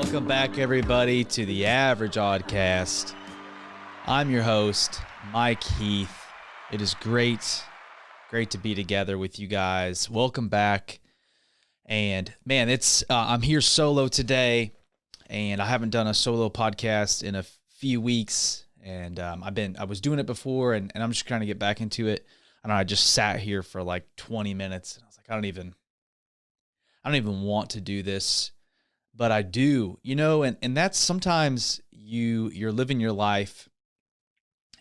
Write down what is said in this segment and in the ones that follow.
Welcome back, everybody, to the Average Oddcast. I'm your host, Mike Heath. It is great to be together with you guys. Welcome back. And man, I'm here solo today, and I haven't done a solo podcast in a few weeks. And I was doing it before, and I'm just trying to get back into it. I don't know, I just sat here for like 20 minutes, and I was like, I don't even want to do this. But I do, and that's sometimes you're living your life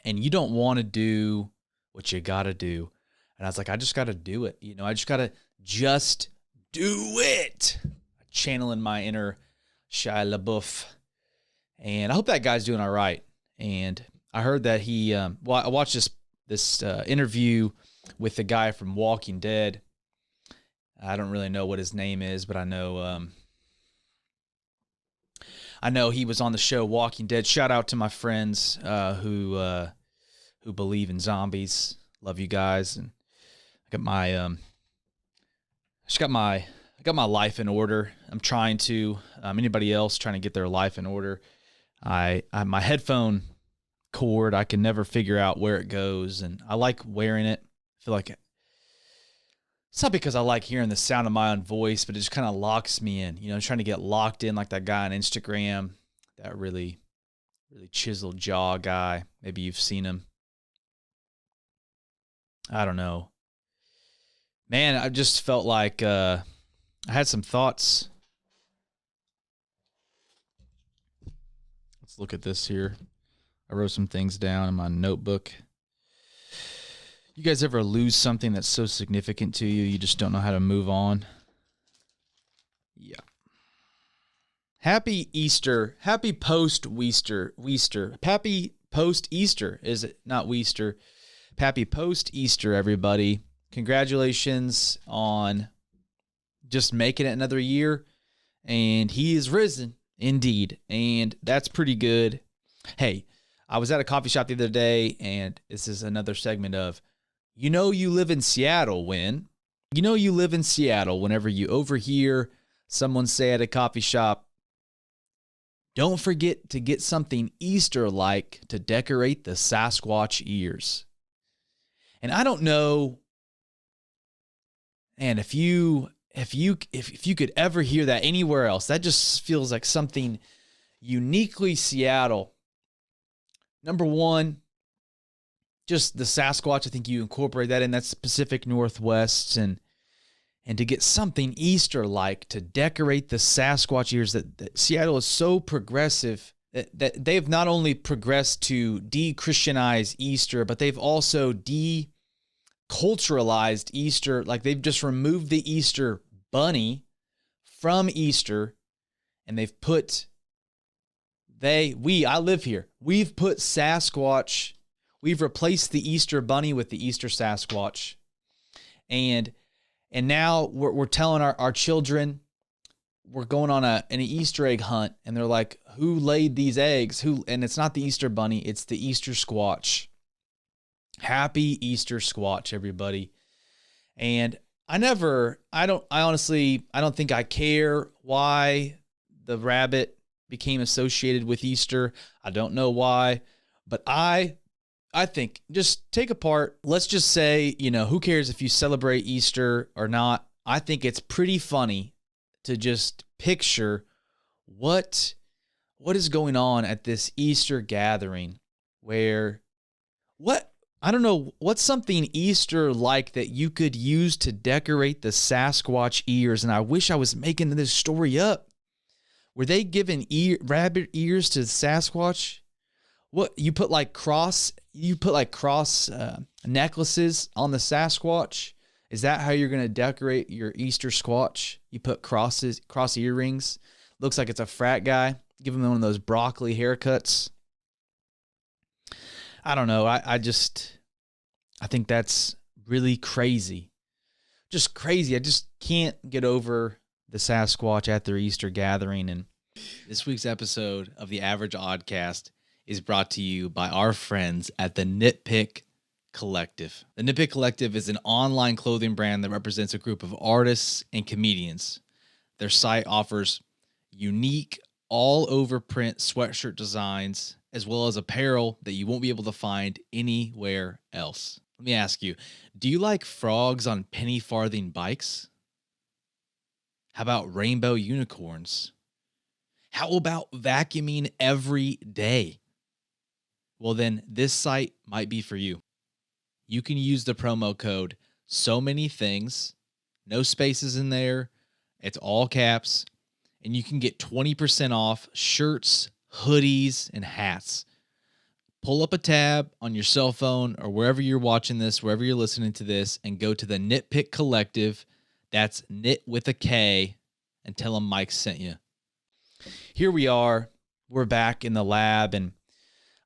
and you don't want to do what you got to do. And I was like, I just got to do it. I just got to do it. Channeling my inner Shia LaBeouf. And I hope that guy's doing all right. And I heard that I watched this interview with the guy from Walking Dead. I don't really know what his name is, but I know he was on the show Walking Dead. Shout out to my friends who believe in zombies. Love you guys. And I got my life in order. I'm trying to. Anybody else trying to get their life in order? My headphone cord, I can never figure out where it goes, and I like wearing it. I feel like it's not because I like hearing the sound of my own voice, but it just kind of locks me in. Trying to get locked in like that guy on Instagram, that really, really chiseled jaw guy. Maybe you've seen him. I don't know. Man, I just felt like I had some thoughts. Let's look at this here. I wrote some things down in my notebook. You guys ever lose something that's so significant to you, you just don't know how to move on? Yeah. Happy Easter. Happy post-Easter. Happy post-Easter. Is it not Weaster? Happy post-Easter, everybody. Congratulations on just making it another year. And he is risen, indeed. And that's pretty good. Hey, I was at a coffee shop the other day, and this is another segment of, you live in Seattle whenever you overhear someone say at a coffee shop, don't forget to get something Easter-like to decorate the Sasquatch ears. And I don't know, and if you could ever hear that anywhere else, that just feels like something uniquely Seattle. Number one, just the Sasquatch, I think you incorporate that in. That's Pacific Northwest, and to get something Easter-like to decorate the Sasquatch ears, that Seattle is so progressive that they've not only progressed to de-Christianize Easter, but they've also de-culturalized Easter. Like they've just removed the Easter bunny from Easter, and they've put I live here. We've put Sasquatch. We've replaced the Easter bunny with the Easter Sasquatch. And now we're telling our children, we're going on an Easter egg hunt, and they're like, who laid these eggs? And it's not the Easter bunny, it's the Easter Squatch. Happy Easter Squatch, everybody. And I honestly don't think I care why the rabbit became associated with Easter. I don't know why, but I think just take apart. Let's just say, who cares if you celebrate Easter or not? I think it's pretty funny to just picture what is going on at this Easter gathering I don't know, what's something Easter-like that you could use to decorate the Sasquatch ears? And I wish I was making this story up. Were they giving rabbit ears to Sasquatch? What, you put like cross necklaces on the Sasquatch? Is that how you're going to decorate your Easter Squatch? You put cross earrings. Looks like it's a frat guy. Give him one of those broccoli haircuts. I don't know. I think that's really crazy. Just crazy. I just can't get over the Sasquatch at their Easter gathering. And this week's episode of the Average Oddcast is brought to you by our friends at the Knitpick Collective. The Knitpick Collective is an online clothing brand that represents a group of artists and comedians. Their site offers unique all over print sweatshirt designs, as well as apparel that you won't be able to find anywhere else. Let me ask you, do you like frogs on penny farthing bikes? How about rainbow unicorns? How about vacuuming every day? Well, then this site might be for you. You can use the promo code so many things, no spaces in there. It's all caps, and you can get 20% off shirts, hoodies, and hats. Pull up a tab on your cell phone or wherever you're watching this, wherever you're listening to this, and go to the Knitpick Collective. That's knit with a K, and tell them Mike sent you. Here we are. We're back in the lab, and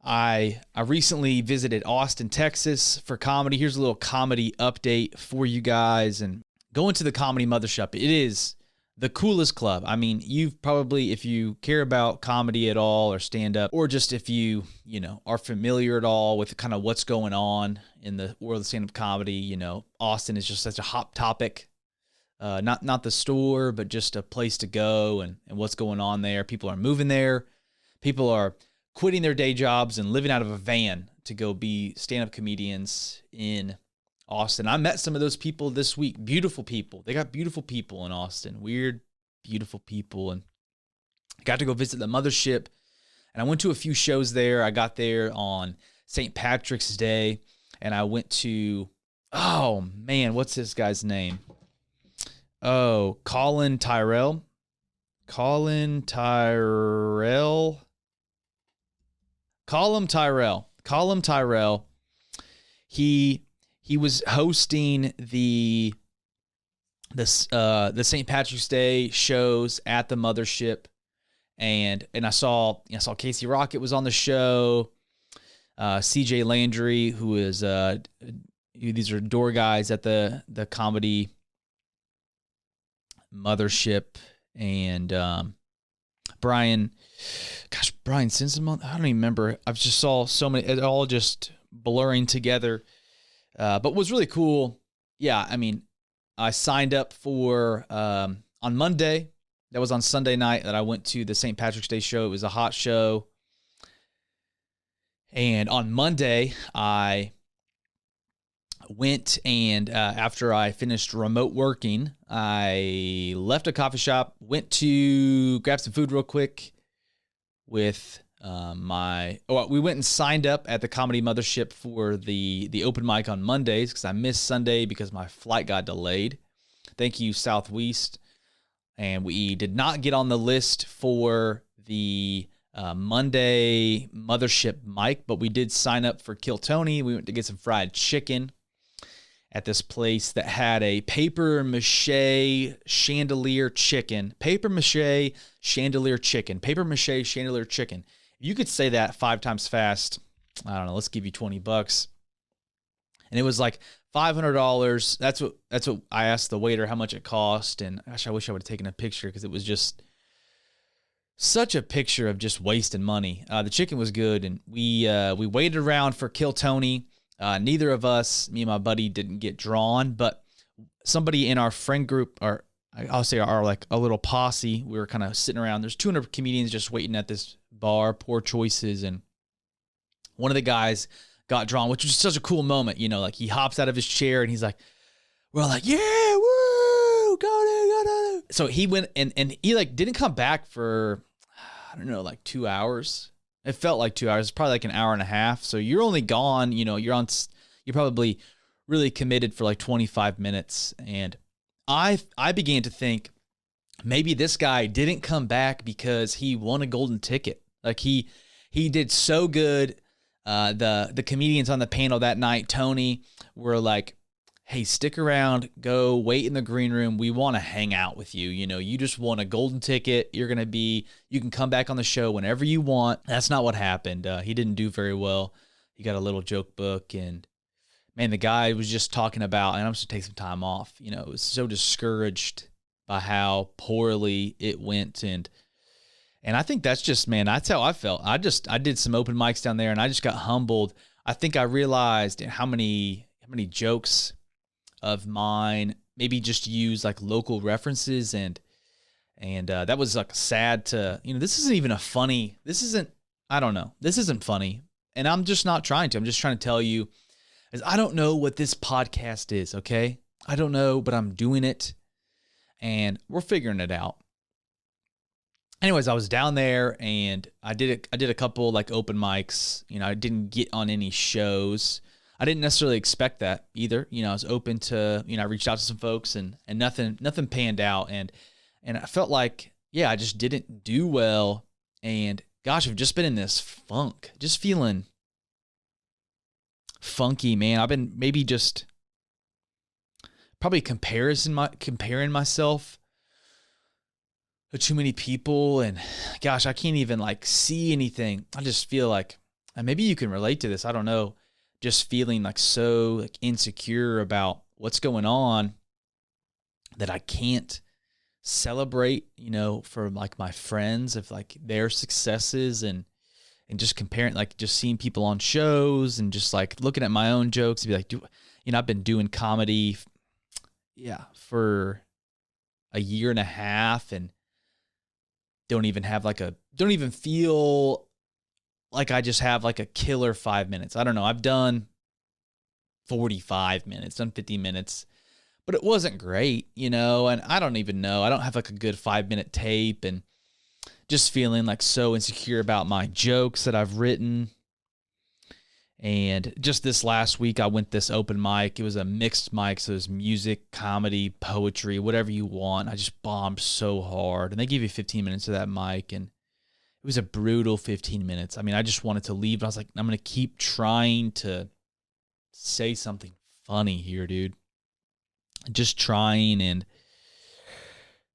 I recently visited Austin, Texas for comedy. Here's a little comedy update for you guys. And going to the Comedy Mothership, it is the coolest club. I mean, you've probably, if you care about comedy at all or stand up, or just if you are familiar at all with kind of what's going on in the world of stand up comedy, Austin is just such a hot topic. Not the store, but just a place to go and what's going on there. People are moving there. People are quitting their day jobs and living out of a van to go be stand-up comedians in Austin. I met some of those people this week. Beautiful people. They got beautiful people in Austin. Weird, beautiful people. And I got to go visit the Mothership. And I went to a few shows there. I got there on St. Patrick's Day. And I went to, oh man, what's this guy's name? Oh, Colin Tyrell. Colin Tyrell. He was hosting the St. Patrick's Day shows at the Mothership, and I saw Casey Rocket was on the show. CJ Landry, who is these are door guys at the Comedy Mothership, and Brian Simpson. I don't even remember. I just saw so many, it all just blurring together. But was really cool. Yeah, I mean, I signed up for on Monday. That was on Sunday night that I went to the St. Patrick's Day show. It was a hot show. And on Monday, I went and after I finished remote working, I left a coffee shop, went to grab some food real quick with we went and signed up at the Comedy Mothership for the open mic on Mondays because I missed Sunday because my flight got delayed. Thank you, Southwest. And we did not get on the list for the Monday Mothership mic, but we did sign up for Kill Tony. We went to get some fried chicken at this place that had a paper mache chandelier chicken. Paper mache chandelier chicken. If you could say that 5 times fast, I don't know, let's give you $20. And it was like $500. That's what I asked the waiter how much it cost. And gosh, I wish I would have taken a picture because it was just such a picture of just wasting money. The chicken was good, and we waited around for Kill Tony. Neither of us, me and my buddy, didn't get drawn, but somebody in our friend group, or I'll say our like a little posse, we were kind of sitting around. There's 200 comedians just waiting at this bar, Poor Choices, and one of the guys got drawn, which was such a cool moment. Like he hops out of his chair and he's like, we're all like, yeah, woo, go. So he went and he like didn't come back for, I don't know, like 2 hours. It felt like 2 hours. It's probably like an hour and a half. So you're only gone, you're probably really committed for like 25 minutes. And I began to think maybe this guy didn't come back because he won a golden ticket. Like he did so good. The comedians on the panel that night, Tony, were like, hey, stick around, go wait in the green room. We want to hang out with you. You just won a golden ticket. You can come back on the show whenever you want. That's not what happened. He didn't do very well. He got a little joke book, and man, the guy was just talking about, and I'm supposed to take some time off. Was so discouraged by how poorly it went. And I think that's just, man, that's how I felt. I did some open mics down there, and I just got humbled. I think I realized how many jokes of mine maybe just use like local references and And that was like sad to, this isn't even I don't know. This isn't funny. And I'm just not trying to. I'm just trying to tell you, is I don't know what this podcast is, okay? I don't know, but I'm doing it. And we're figuring it out. Anyways, I was down there and I did a couple like open mics. I didn't get on any shows. I didn't necessarily expect that either. I was open to, I reached out to some folks and nothing panned out. And I felt like, I just didn't do well. And gosh, I've just been in this funk, just feeling funky, man. I've been maybe just probably comparing myself to too many people, and gosh, I can't even like see anything. I just feel like, and maybe you can relate to this, I don't know, just feeling like so like insecure about what's going on that I can't celebrate, for like my friends of like their successes and just comparing, like just seeing people on shows and just like looking at my own jokes and be like, I've been doing comedy, for a year and a half and don't even feel like I just have like a killer 5 minutes. I don't know. I've done 45 minutes, done 50 minutes, but it wasn't great, and I don't even know. I don't have like a good 5-minute tape and just feeling like so insecure about my jokes that I've written. And just this last week, I went this open mic. It was a mixed mic, so it was music, comedy, poetry, whatever you want. I just bombed so hard. And they gave you 15 minutes of that mic, and it was a brutal 15 minutes. I mean, I just wanted to leave, but I was like, I'm going to keep trying to say something funny here, dude. Just trying, and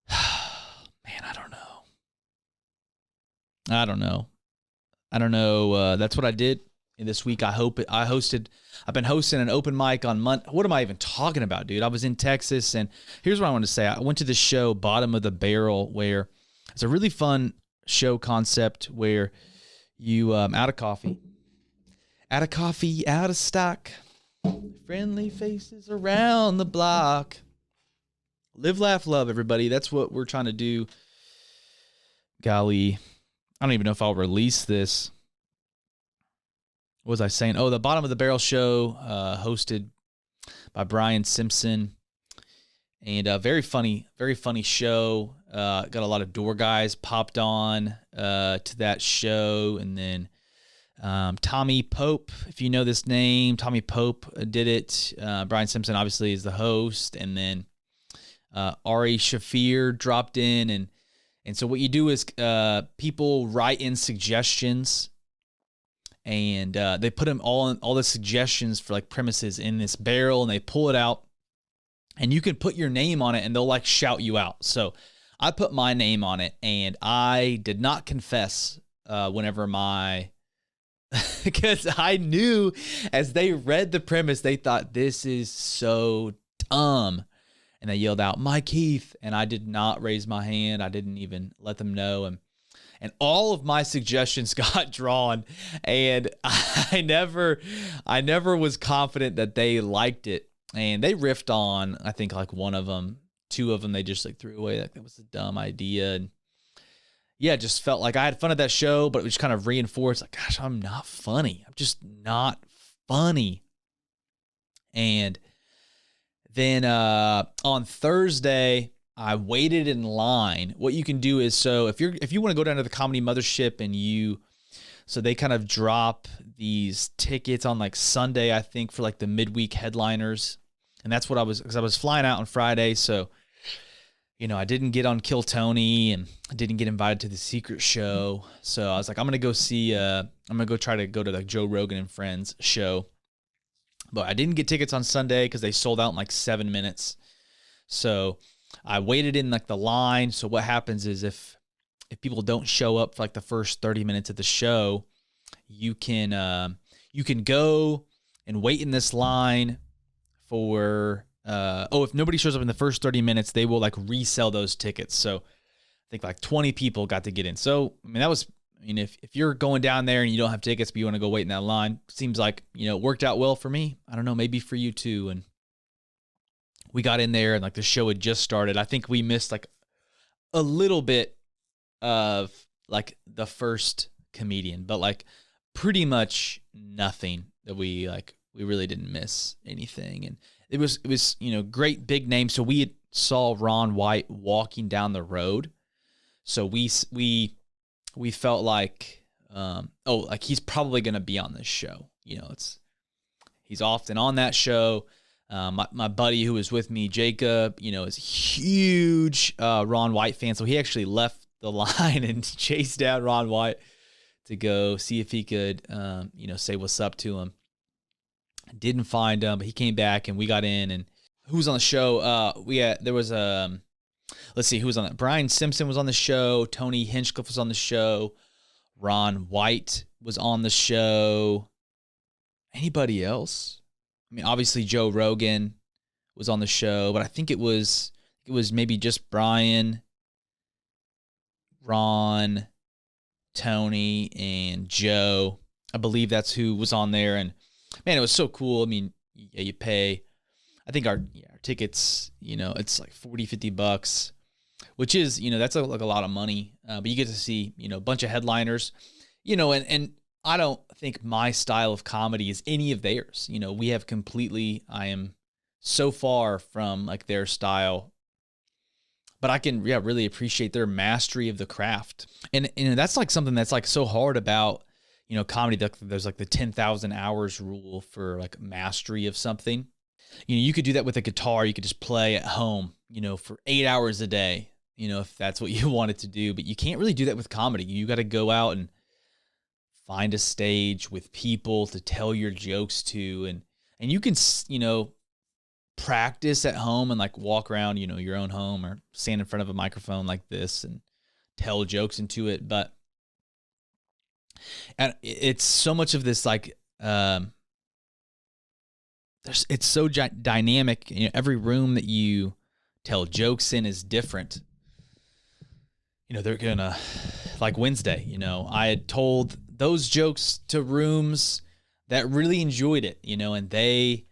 man, I don't know. That's what I did. And this week, I've been hosting an open mic on Monday. What am I even talking about, dude? I was in Texas, and here's what I want to say. I went to this show, Bottom of the Barrel, where it's a really fun show concept where you, out of coffee, out of stock, friendly faces around the block. Live, laugh, love, everybody. That's what we're trying to do. Golly, I don't even know if I'll release this. What was I saying? Oh, the Bottom of the Barrel show, hosted by Brian Simpson, and very funny show. Got a lot of door guys popped on to that show, and then Tommy Pope, if you know this name, Tommy Pope did it. Brian Simpson obviously is the host, and then Ari Shafir dropped in, and so what you do is people write in suggestions. And they put them all the suggestions for like premises in this barrel, and they pull it out, and you can put your name on it, and they'll like shout you out. So I put my name on it, and I did not confess whenever because I knew as they read the premise, they thought this is so dumb, and they yelled out, "Mike Heath," and I did not raise my hand. I didn't even let them know, and all of my suggestions got drawn, and I never was confident that they liked it. And they riffed on, I think, like one of them, two of them, they just like threw away. Like that was a dumb idea. And yeah, it just felt like I had fun at that show, but it was kind of reinforced like, gosh, I'm not funny. I'm just not funny. And then on Thursday, I waited in line. What you can do is, so if you want to go down to the Comedy Mothership so they kind of drop these tickets on like Sunday, I think, for like the midweek headliners. And that's what because I was flying out on Friday. So, I didn't get on Kill Tony, and I didn't get invited to the secret show. So I was like, I'm going to try to go to like Joe Rogan and Friends show. But I didn't get tickets on Sunday because they sold out in like 7 minutes. So I waited in like the line. So what happens is if people don't show up for like the first 30 minutes of the show, you can go and wait in this line for if nobody shows up in the first 30 minutes, they will like resell those tickets. So I think like 20 people got to get in. So I mean if you're going down there and you don't have tickets but you want to go wait in that line, seems like it worked out well for me. I don't know, maybe for you too. And we got in there, and like the show had just started. I think we missed like a little bit of like the first comedian, but like pretty much nothing that we really didn't miss anything. And it was, great big names. So we saw Ron White walking down the road. So we felt like, like he's probably going to be on this show. He's often on that show. My buddy who was with me, Jacob, is a huge Ron White fan. So he actually left the line and chased down Ron White to go see if he could, say what's up to him. Didn't find him, but he came back and we got in. And who was on the show? There was let's see who was on that. Brian Simpson was on the show. Tony Hinchcliffe was on the show. Ron White was on the show. Anybody else? I mean, obviously Joe Rogan was on the show, but I think it was maybe just Brian, Ron, Tony, and Joe. I believe that's who was on there. And man, it was so cool. I mean, yeah, you pay, I think our tickets, it's like $40-$50, which is, that's like a lot of money. But you get to see, a bunch of headliners, and I don't think my style of comedy is any of theirs. I am so far from like their style, but I can really appreciate their mastery of the craft. And that's like something that's like so hard about, comedy. There's like the 10,000 hours rule for like mastery of something. You could do that with a guitar. You could just play at home, for 8 hours a day, if that's what you wanted to do, but you can't really do that with comedy. You got to go out and find a stage with people to tell your jokes to, and you can, practice at home and like walk around, your own home or stand in front of a microphone like this and tell jokes into it. But and it's so much of this like, it's so dynamic. Every room that you tell jokes in is different. They're gonna, like Wednesday, I had told those jokes to rooms that really enjoyed it, and they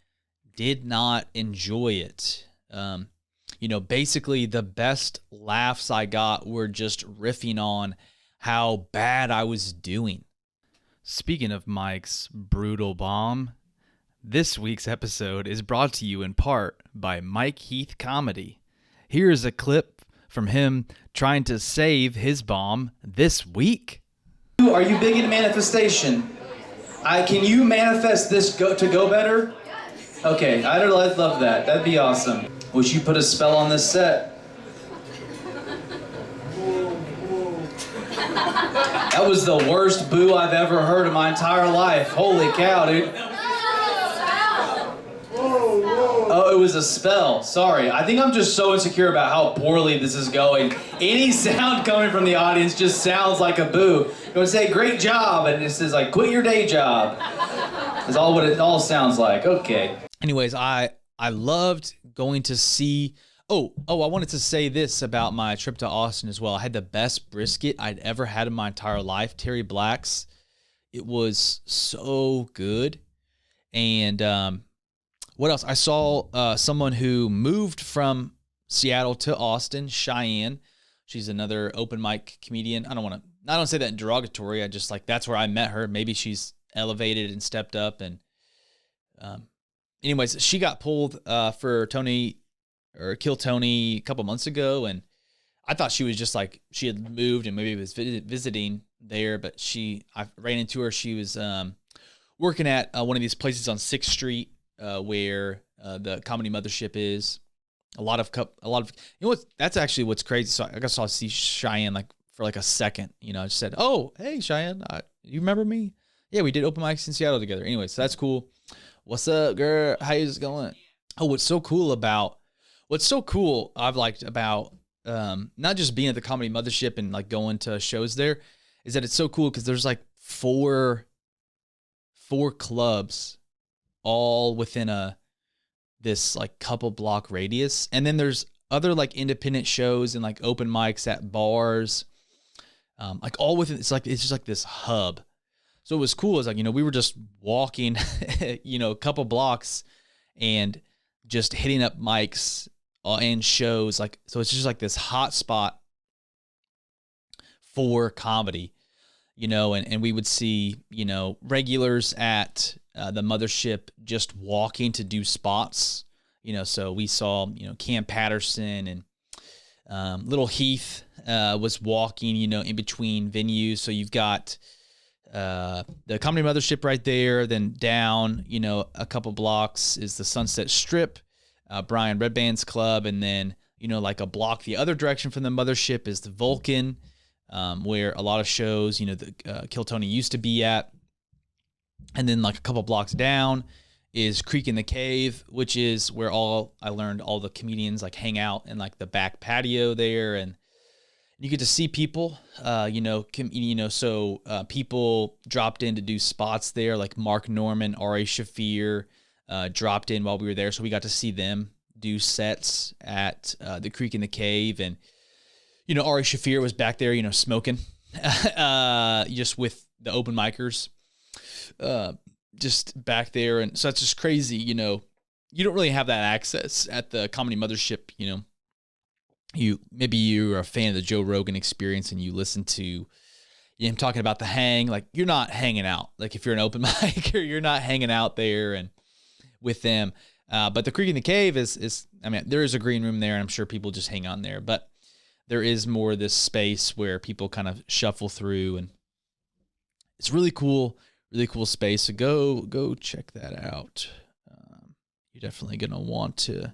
did not enjoy it. Basically the best laughs I got were just riffing on how bad I was doing. Speaking of Mike's brutal bomb, this week's episode is brought to you in part by Mike Heath Comedy. Here is a clip from him trying to save his bomb this week. Are you big in manifestation? Can you manifest this to go better? Okay, I'd love that. That'd be awesome. Wish you put a spell on this set. That was the worst boo I've ever heard in my entire life. Holy cow, dude. Oh, it was a spell. Sorry. I think I'm just so insecure about how poorly this is going. Any sound coming from the audience just sounds like a boo. You would say, great job, and it says like, quit your day job. That's all what it all sounds like. Okay. Anyways, I loved going to see, I wanted to say this about my trip to Austin as well. I had the best brisket I'd ever had in my entire life, Terry Black's. It was so good. And what else? I saw someone who moved from Seattle to Austin, Cheyenne. She's another open mic comedian. I don't say that in derogatory. I just like, that's where I met her. Maybe she's elevated and stepped up. And anyways, she got pulled for Tony or Kill Tony a couple months ago. And I thought she was just like, she had moved and maybe was visiting there, but I ran into her. She was working at one of these places on 6th Street where the Comedy Mothership is. A lot of that's actually what's crazy. So I guess I'll see Cheyenne like for like a second, I just said, oh, hey Cheyenne, you remember me? Yeah, we did open mics in Seattle together. Anyway, so that's cool. What's up, girl? How's it going? Oh, what's so cool I've liked about not just being at the Comedy Mothership and like going to shows there is that it's so cool because there's like four clubs all within this like couple block radius. And then there's other like independent shows and like open mics at bars, like all within, it's just like this hub. So it was cool. It's like, we were just walking, a couple blocks and just hitting up mics and shows. Like, so it's just like this hot spot for comedy, and we would see, regulars at the Mothership just walking to do spots, so we saw, Cam Patterson and little Heath was walking, in between venues. So you've got the Comedy Mothership right there, then down, a couple blocks is the Sunset Strip, Brian Redband's club, and then, like a block the other direction from the Mothership is the Vulcan, where a lot of shows, the Kill Tony used to be at. And then like a couple blocks down is Creek in the Cave, which is where I learned all the comedians like hang out in like the back patio there, and you get to see people, so people dropped in to do spots there, like Mark Norman, Ari Shaffir dropped in while we were there, so we got to see them do sets at the Creek in the Cave, and Ari Shaffir was back there, smoking, just with the open micers, just back there, and so that's just crazy, you don't really have that access at the Comedy Mothership, Maybe you're a fan of the Joe Rogan Experience and you listen to him talking about the hang, like you're not hanging out, like if you're an open micer, you're not hanging out there and with them. But the Creek in the Cave is there is a green room there, and I'm sure people just hang out in there, but there is more of this space where people kind of shuffle through, and it's really cool space. So go check that out. You're definitely going to want to.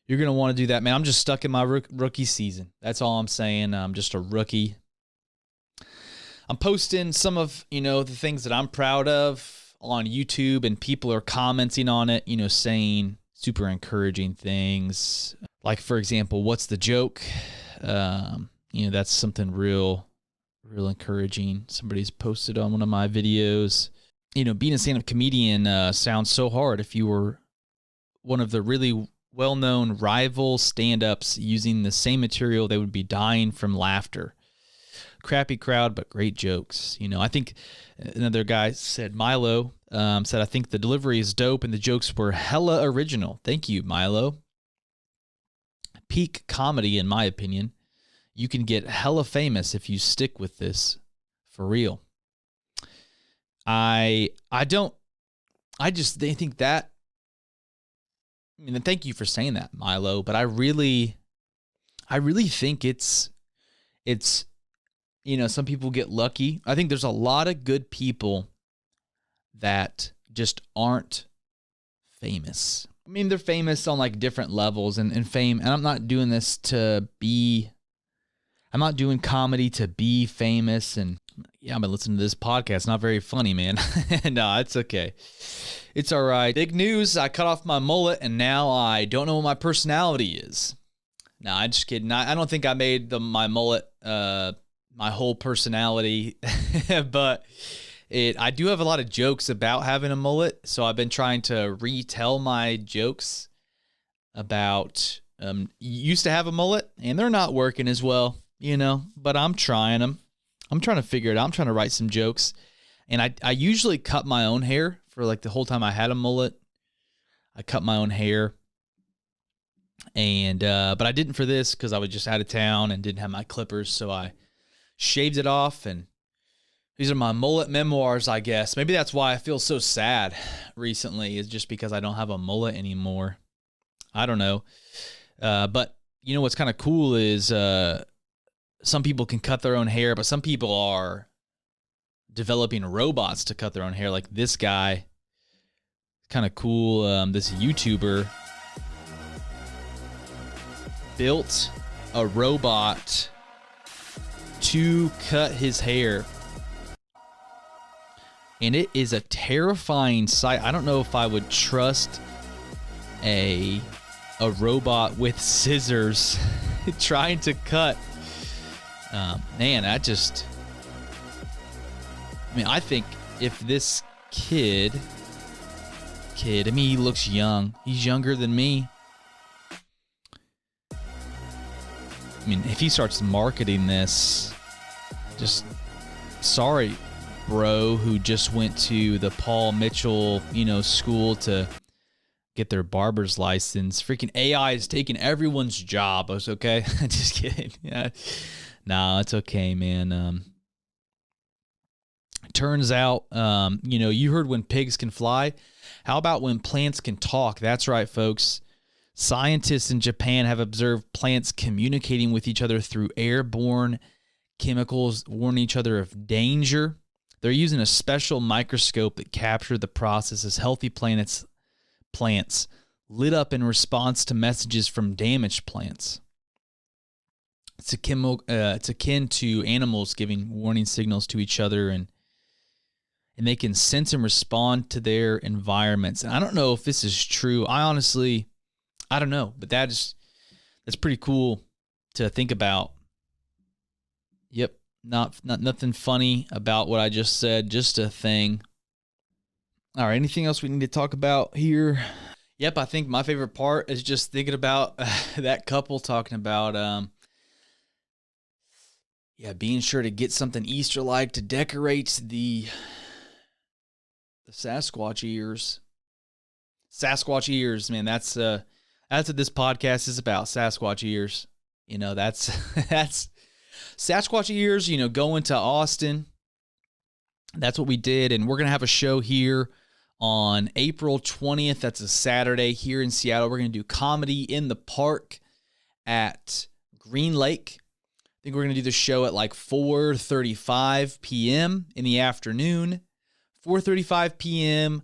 You're going to want to do that, man. I'm just stuck in my rookie season. That's all I'm saying. I'm just a rookie. I'm posting some of, the things that I'm proud of on YouTube, and people are commenting on it, saying super encouraging things. Like, for example, what's the joke? That's something real encouraging. Somebody's posted on one of my videos. Being a stand-up comedian sounds so hard if you were one of the really well-known rival stand-ups using the same material. They would be dying from laughter. Crappy crowd, but great jokes. I think another guy said, Milo, said, I think the delivery is dope and the jokes were hella original. Thank you, Milo. Peak comedy, in my opinion. You can get hella famous if you stick with this, for real. I think that, thank you for saying that, Milo, but I really think it's, some people get lucky. I think there's a lot of good people that just aren't famous. They're famous on like different levels and fame, and I'm not doing comedy to be famous. And yeah, I've been listening to this podcast. Not very funny, man. No, it's okay. It's all right. Big news. I cut off my mullet, and now I don't know what my personality is. No, I'm just kidding. I don't think I made my mullet my whole personality, but I do have a lot of jokes about having a mullet, so I've been trying to retell my jokes about used to have a mullet, and they're not working as well, but I'm trying them. I'm trying to figure it out. I'm trying to write some jokes, and I usually cut my own hair for like the whole time I had a mullet. I cut my own hair, and but I didn't for this because I was just out of town and didn't have my clippers, so I shaved it off, and these are my Mullet Memoirs, I guess. Maybe that's why I feel so sad recently, is just because I don't have a mullet anymore. I don't know. But what's kind of cool is some people can cut their own hair, but some people are developing robots to cut their own hair. Like this guy, kind of cool. This YouTuber built a robot to cut his hair. And it is a terrifying sight. I don't know if I would trust a robot with scissors trying to cut. Man, I think if this kid, he looks young. He's younger than me. If he starts marketing this, just sorry, bro, who just went to the Paul Mitchell, school to get their barber's license. Freaking AI is taking everyone's job. I was okay. Just kidding. Yeah. Nah, it's okay, man. Turns out, you heard when pigs can fly. How about when plants can talk? That's right, folks. Scientists in Japan have observed plants communicating with each other through airborne chemicals, warning each other of danger. They're using a special microscope that captured the process as healthy plants lit up in response to messages from damaged plants. It's akin to animals giving warning signals to each other, and they can sense and respond to their environments. And I don't know if this is true. I don't know, but that's pretty cool to think about. Yep, nothing funny about what I just said, just a thing. All right, anything else we need to talk about here? Yep, I think my favorite part is just thinking about that couple talking about being sure to get something Easter-like to decorate the Sasquatch ears. Sasquatch ears, man, that's what this podcast is about, Sasquatch ears. That's Sasquatch ears, going to Austin. That's what we did, and we're going to have a show here on April 20th. That's a Saturday here in Seattle. We're going to do Comedy in the Park at Green Lake. I think we're going to do the show at like 4:35 p.m. in the afternoon. 4:35 p.m.,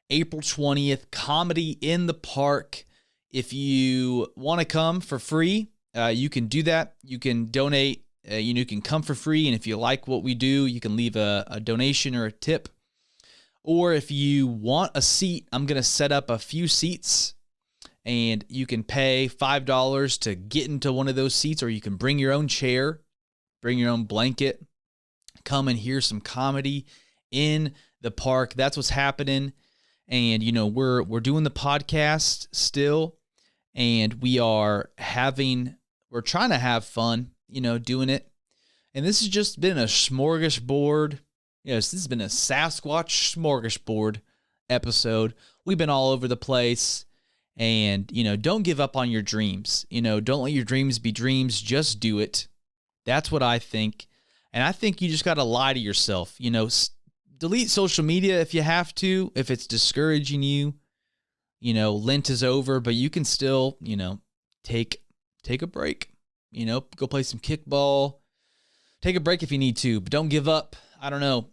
April 20th, Comedy in the Park. If you want to come for free, you can do that. You can donate. You can come for free, and if you like what we do, you can leave a donation or a tip. Or if you want a seat, I'm going to set up a few seats, and you can pay $5 to get into one of those seats, or you can bring your own chair, bring your own blanket, come and hear some comedy in the park. That's what's happening. And, we're doing the podcast still, and we're trying to have fun, doing it. And this has just been a smorgasbord. Yes, this has been a Sasquatch smorgasbord episode. We've been all over the place. And, don't give up on your dreams. Don't let your dreams be dreams. Just do it. That's what I think. And I think you just got to lie to yourself. Delete social media if you have to, if it's discouraging you. Lent is over, but you can still, take a break. Go play some kickball. Take a break if you need to, but don't give up. I don't know.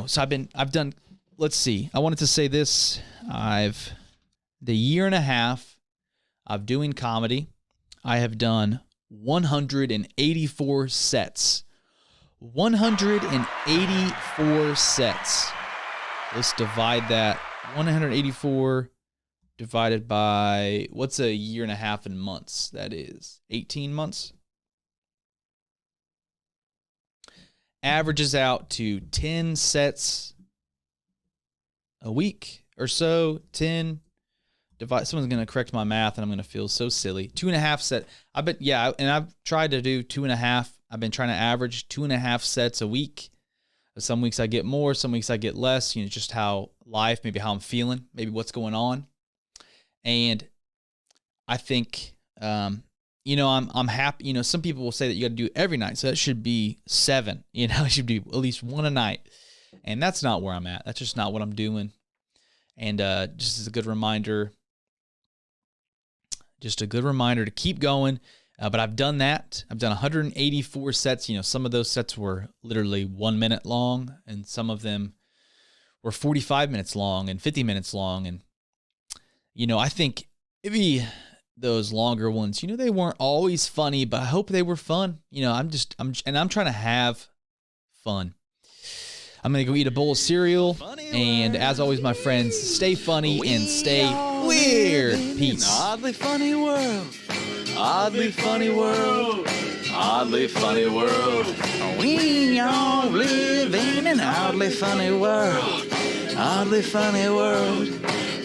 So I've done, let's see. I wanted to say this. The year and a half of doing comedy, I have done 184 sets. 184 sets. Let's divide that. 184 divided by, what's a year and a half in months? That is 18 months. Averages out to 10 sets a week or so. 10 divide. Someone's going to correct my math, and I'm going to feel so silly. 2.5 set. I've tried to do 2.5. I've been trying to average 2.5 sets a week. Some weeks I get more, some weeks I get less. Just how life, maybe how I'm feeling, maybe what's going on. And I think, I'm happy. Some people will say that you got to do it every night, so that should be 7. It should be at least 1 a night, and that's not where I'm at. That's just not what I'm doing. And just as a good reminder, to keep going. But I've done that. I've done 184 sets. Some of those sets were literally 1 minute long, and some of them were 45 minutes long and 50 minutes long. And, I think maybe those longer ones, they weren't always funny, but I hope they were fun. I'm trying to have fun. I'm going to go eat a bowl of cereal. And as always, my friends, stay funny and stay weird. Peace. Oddly funny world. Oddly funny world. Oddly funny world. We all live in an oddly funny world. Oddly funny world.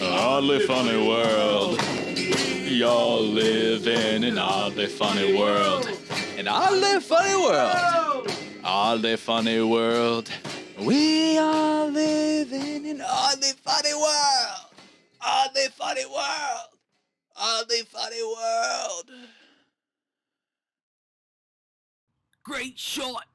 Oddly funny world. We all live in an oddly funny world. An oddly funny world. Oddly funny world. We all live in an oddly funny world. Oddly funny world. Oddly funny world. Great shot.